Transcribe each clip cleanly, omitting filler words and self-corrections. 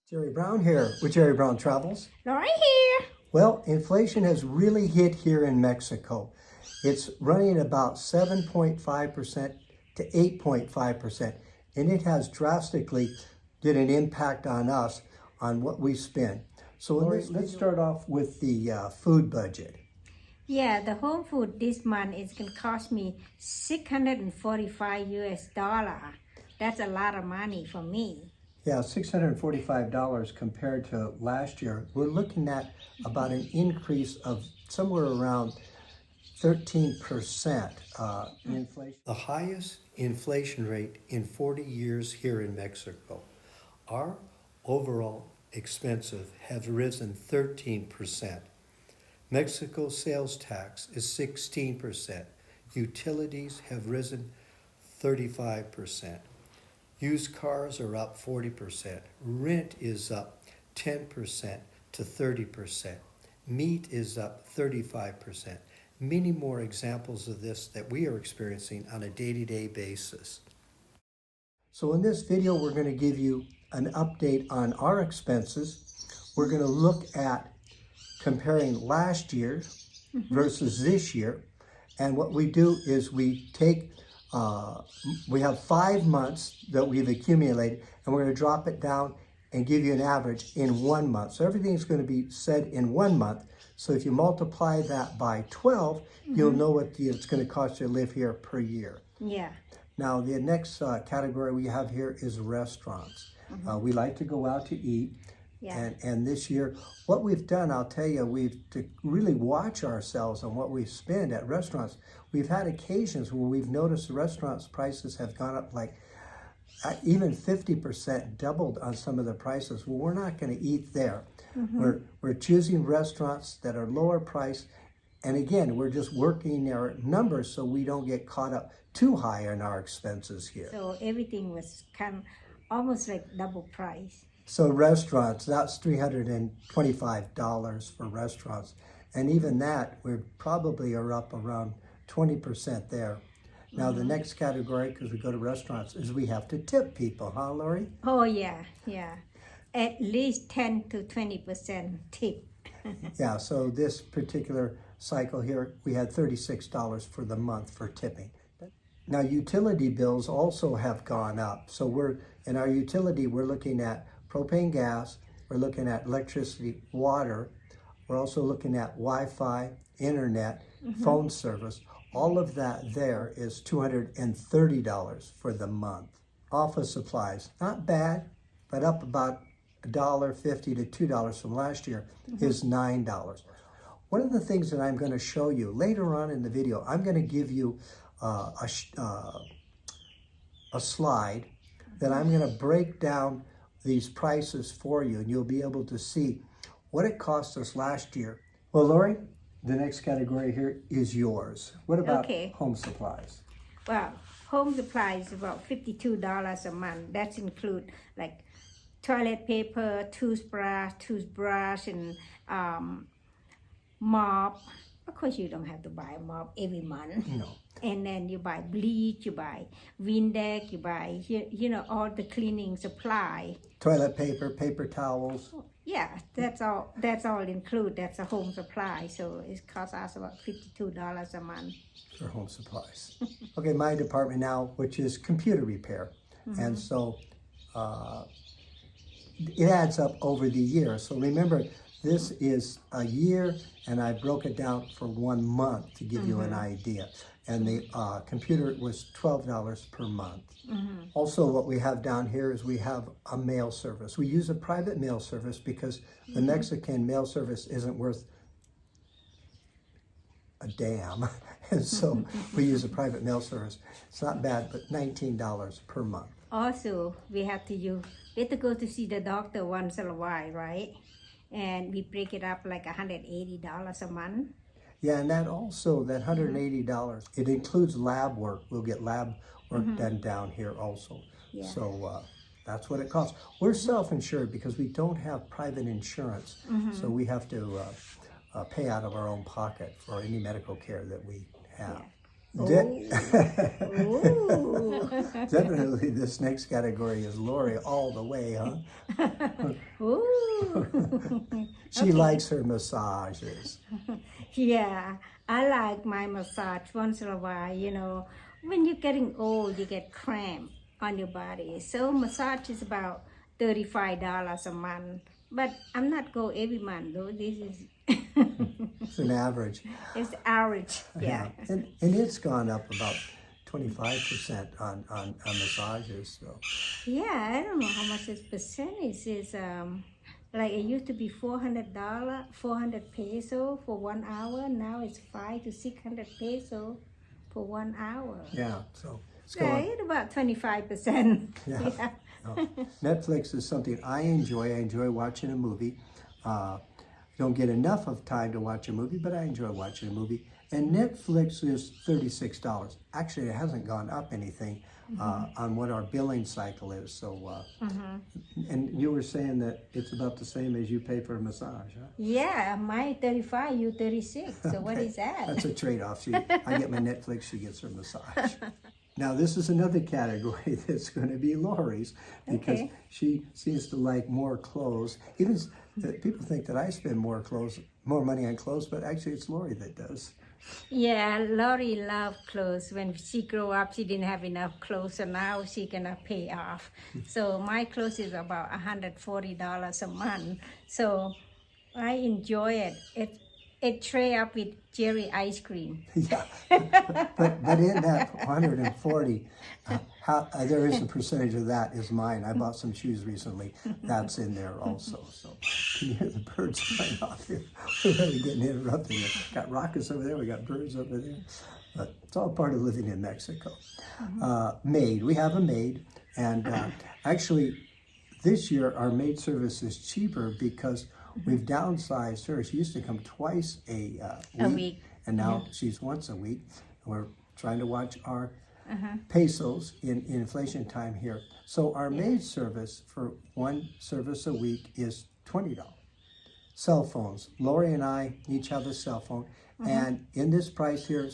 Jerry Brown here with Jerry Brown Travels. Lori here. Well, inflation has really hit here in Mexico. It's running about 7.5% to 8.5%, and it has drastically did an impact on us on what we spend. So Lori, let's start off with the food budget. Yeah, the home food this month is going to cost me $645 US. That's a lot of money for me. Yeah, $645 compared to last year. We're looking at about an increase of somewhere around 13% in inflation. The highest inflation rate in 40 years here in Mexico. Our overall expenses have risen 13%. Mexico's sales tax is 16%. Utilities have risen 35%. Used cars are up 40%. Rent is up 10% to 30%. Meat is up 35%. Many more examples of this that we are experiencing on a day-to-day basis. So in this video, we're going to give you an update on our expenses. We're going to look at comparing last year versus this year. And what we do is we take we have 5 months that we've accumulated, and we're going to drop it down and give you an average in 1 month. So everything's going to be said in 1 month. So if you multiply that by 12, you'll know what it's going to cost you to live here per year. Yeah. Now, the next category we have here is restaurants. We like to go out to eat. Yeah. And this year, what we've done, I'll tell you, to really watch ourselves on what we spend at restaurants. We've had occasions where we've noticed the restaurants' prices have gone up like even 50%, doubled on some of the prices. Well, we're not going to eat there. We're choosing restaurants that are lower priced. And again, we're just working our numbers so we don't get caught up too high on our expenses here. So everything was kind of almost like double price. So restaurants, that's $325 for restaurants. And even that, we probably are up around 20% there. Now the next category, because we go to restaurants, is we have to tip people, huh, Lori? Oh, yeah, yeah. At least 10 to 20% tip. Yeah, so this particular cycle here, we had $36 for the month for tipping. Now utility bills also have gone up. So in our utility, we're looking at propane gas, we're looking at electricity, water, we're also looking at Wi-Fi, internet, phone service. All of that there is $230 for the month. Office supplies, not bad, but up about $1.50 to $2 from last year is $9. One of the things that I'm going to show you later on in the video, I'm going to give you a slide that I'm going to break down these prices for you, and you'll be able to see what it cost us last year. Well, Lori, the next category here is yours. What about home supplies? Well, home supplies is about $52 a month. That include like toilet paper, toothbrush, and mop. Of course, you don't have to buy a mop every month. No. And then you buy bleach, you buy Windex, you buy, all the cleaning supply. Toilet paper, paper towels. Yeah, that's all included. That's a home supply. So it costs us about $52 a month. For home supplies. Okay, my department now, which is computer repair. And so it adds up over the year. So remember, this is a year, and I broke it down for 1 month to give you an idea. And the computer was $12 per month. Also, what we have down here is we have a mail service. We use a private mail service because the Mexican mail service isn't worth a damn. And so we use a private mail service. It's not bad, but $19 per month. Also, we have to go to see the doctor once in a while, right? And we break it up like $180 a month. Yeah, and that $180, it includes lab work. We'll get lab work done down here also. Yeah. So that's what it costs. We're self-insured because we don't have private insurance. So we have to pay out of our own pocket for any medical care that we have. Ooh. Definitely this next category is Lori all the way, huh? Ooh. She likes her massages. Yeah, I like my massage once in a while. When you're getting old, you get cramp on your body. So massage is about $35 a month. But I'm not go every month though. This is It's an average. it's average. Yeah. Yeah. And it's gone up about 25% on massages. So Yeah, I don't know how much this percentage is. Like it used to be $400, 400 peso for 1 hour. Now it's 500 to 600 peso for 1 hour. yeah, so it's Yeah, going. it's about 25%. Yeah. Yeah. No. Netflix is something I enjoy. I enjoy watching a movie. Don't get enough of time to watch a movie, but I enjoy watching a movie. And Netflix is $36. Actually, it hasn't gone up anything on what our billing cycle is. So, and you were saying that it's about the same as you pay for a massage, huh? Yeah, my 35, you 36. So what Okay. is that? That's a trade-off. I get my Netflix, she gets her massage. Now, this is another category that's going to be Lori's because Okay. she seems to like more clothes. Even people think that I spend more money on clothes, but actually it's Lori that does. Yeah, Lori loved clothes. When she grew up, she didn't have enough clothes, so now she gonna pay off. So my clothes is about $140 a month. So I enjoy it. It trade up with Jerry ice cream. Yeah, but in that 140, there is a percentage of that is mine. I bought some shoes recently. That's in there also. So can you hear the birds flying off here? We're really getting interrupted. We got rockets over there. We got birds over there. But it's all part of living in Mexico. Maid. We have a maid, and actually, this year our maid service is cheaper because we've downsized her. She used to come twice a week, and now she's once a week. We're trying to watch our pesos in inflation time here. So our maid service for one service a week is $20. Cell phones. Lori and I each have a cell phone, and in this price here,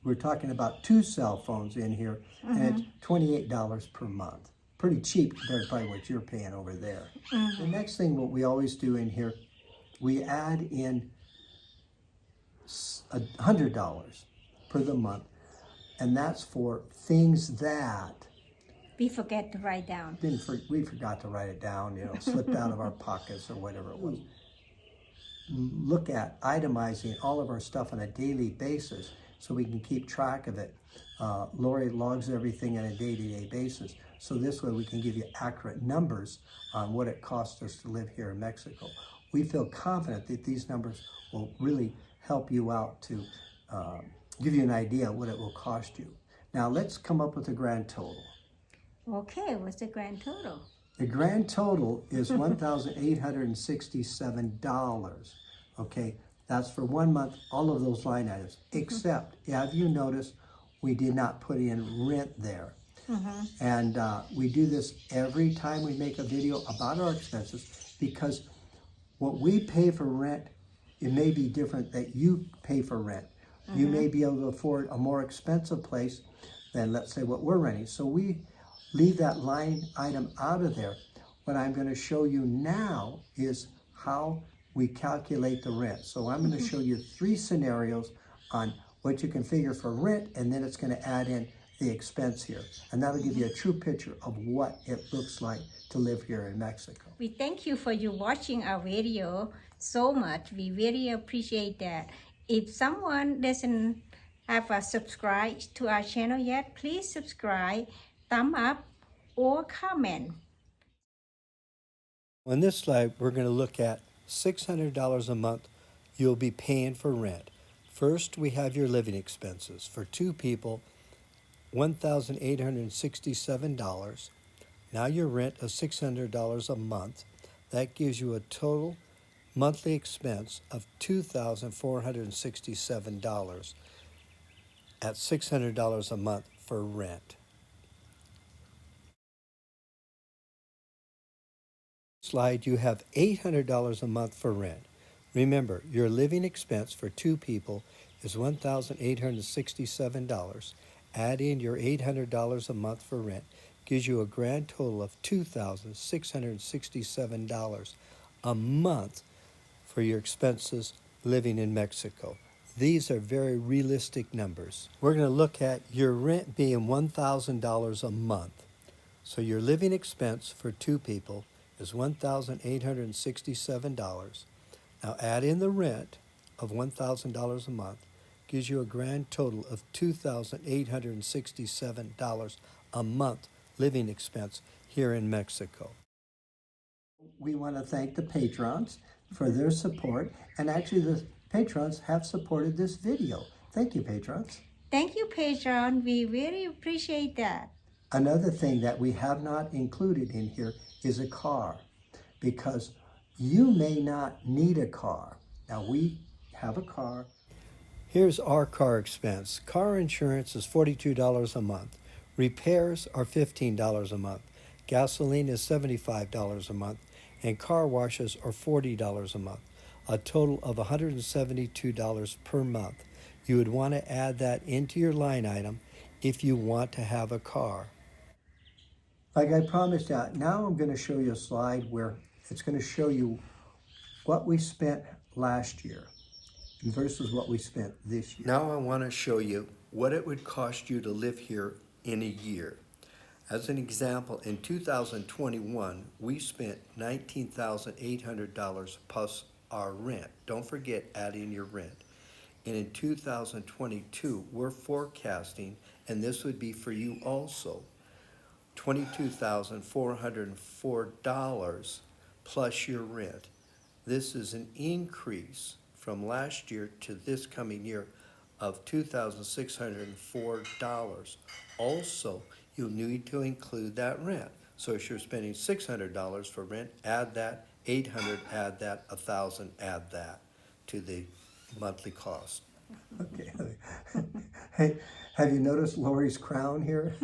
we're talking about 2 cell phones in here, and it's $28 per month. Pretty cheap compared to probably what you're paying over there. The next thing, what we always do in here, we add in $100 per the month, and that's for things that We forget to write down. we forgot to write it down, slipped out of our pockets or whatever it was. Look at itemizing all of our stuff on a daily basis so we can keep track of it. Lori logs everything on a day-to-day basis. So this way we can give you accurate numbers on what it costs us to live here in Mexico. We feel confident that these numbers will really help you out to give you an idea of what it will cost you. Now let's come up with a grand total. Okay, what's the grand total? The grand total is $1,867. Okay, that's for 1 month, all of those line items, except, have you noticed, we did not put in rent there. And we do this every time we make a video about our expenses because what we pay for rent, it may be different that you pay for rent. You may be able to afford a more expensive place than, let's say, what we're renting. So we leave that line item out of there. What I'm going to show you now is how we calculate the rent. So I'm going to show you 3 scenarios on what you can figure for rent, and then it's going to add in the expense here. And that'll give you a true picture of what it looks like to live here in Mexico. We thank you for you watching our video so much. We really appreciate that. If someone doesn't have subscribed to our channel yet, please subscribe, thumb up, or comment. On this slide, we're going to look at $600 a month you'll be paying for rent. First, we have your living expenses. For 2 people, $1,867. Now your rent of $600 a month. That gives you a total monthly expense of $2,467 at $600 a month for rent. Slide, you have $800 a month for rent. Remember, your living expense for 2 people is $1,867. Add in your $800 a month for rent, gives you a grand total of $2,667 a month for your expenses living in Mexico. These are very realistic numbers. We're going to look at your rent being $1,000 a month. So your living expense for two people is $1,867. Now add in the rent of $1,000 a month, gives you a grand total of $2,867 a month living expense here in Mexico. We want to thank the patrons for their support, and actually the patrons have supported this video. Thank you, patrons. Thank you, patron. We really appreciate that. Another thing that we have not included in here is a car, because you may not need a car. Now we have a car. Here's our car expense. Car insurance is $42 a month. Repairs are $15 a month. Gasoline is $75 a month. And car washes are $40 a month. A total of $172 per month. You would want to add that into your line item if you want to have a car. Like I promised you, now I'm going to show you a slide where it's going to show you what we spent last year versus what we spent this year. Now I want to show you what it would cost you to live here in a year. As an example, in 2021, we spent $19,800 plus our rent. Don't forget adding your rent. And in 2022, we're forecasting, and this would be for you also, $22,404 plus your rent. This is an increase from last year to this coming year of $2,604. Also, you'll need to include that rent. So if you're spending $600 for rent, add that, $800, add that, $1,000, add that to the monthly cost. Okay. Hey, have you noticed Lori's crown here?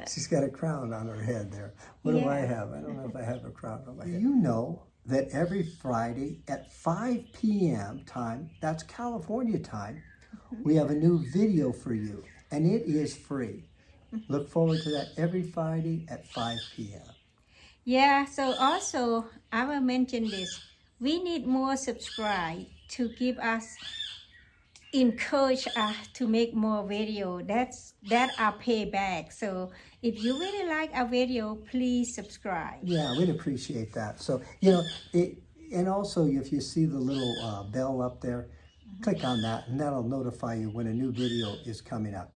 She's got a crown on her head there. What do I have? I don't know if I have a crown on my head. You know that every Friday at 5 p.m. time, that's California time, we have a new video for you, and it is free. Look forward to that every Friday at 5 p.m. Yeah, so also, I will mention this. We need more subscribe to give us, encourage us to make more video. That our payback. So if you really like our video, please subscribe. Yeah, we'd appreciate that. So, you know, and also if you see the little bell up there, click on that, and that'll notify you when a new video is coming up.